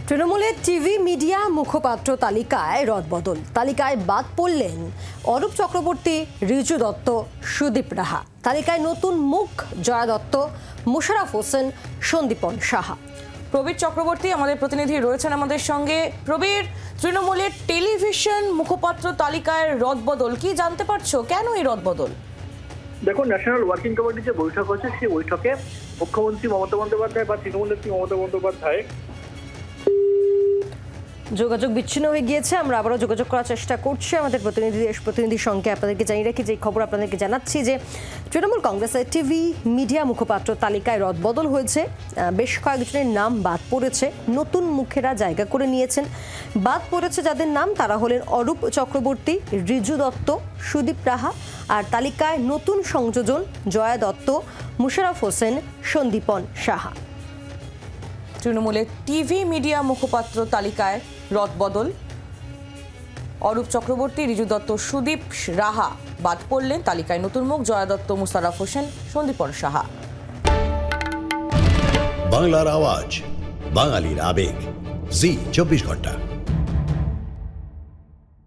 তৃণমূলের TV media মুখপাত্র তালিকায় রদবদল। তালিকায় বাদ পড়লেন অরূপ চক্রবর্তী, রিজু দত্ত, সুদীপ রাহা। তালিকায় নতুন মুখ জয়া দত্ত, মোশাররফ হোসেন, সন্দীপন সাহা। প্রবীর চক্রবর্তী আমাদের প্রতিনিধি রয়েছেন আমাদের সঙ্গে। প্রবীর, তৃণমূলের টেলিভিশন মুখপাত্র তালিকায় রদবদল, কি জানতে পারছো, কেন এই রদবদল? দেখুন, ন্যাশনাল ওয়ার্কিং কমিটির যে বৈঠক হচ্ছে সেই বৈঠকে মুখ্যমন্ত্রী মমতা বন্দ্যোপাধ্যায় বা তৃণমূল নেত্রী মমতা বন্দ্যোপাধ্যায় যোগাযোগ বিচ্ছিন্ন হয়ে গিয়েছে। আমরা আবারও যোগাযোগ করার চেষ্টা করছি আমাদের প্রতিনিধির সঙ্গে। আপনাদেরকে জানিয়ে রাখি, যে খবর আপনাদেরকে জানাচ্ছি, যে তৃণমূল কংগ্রেসের টিভি মিডিয়া মুখপাত্র তালিকায় রদবদল হয়েছে। বেশ কয়েকজনের নাম বাদ পড়েছে, নতুন মুখেরা জায়গা করে নিয়েছেন। বাদ পড়েছে যাদের নাম, তারা হলেন অরূপ চক্রবর্তী, রিজু দত্ত, সুদীপ রাহা। আর তালিকায় নতুন সংযোজন জয়া দত্ত, মোশাররফ হোসেন, সন্দীপন সাহা। তৃণমূলের টিভি মিডিয়া মুখপাত্র তালিকায় রদবদল। অরূপ চক্রবর্তী, রিজু দত্ত, সুদীপ রাহা বাদ পড়লেন। তালিকায় নতুন মুখ জয়া দত্ত, মোশাররফ হোসেন, সন্দীপন সাহা। বাংলার আওয়াজ, বাঙালির আবেগ, জি 24 ঘন্টা।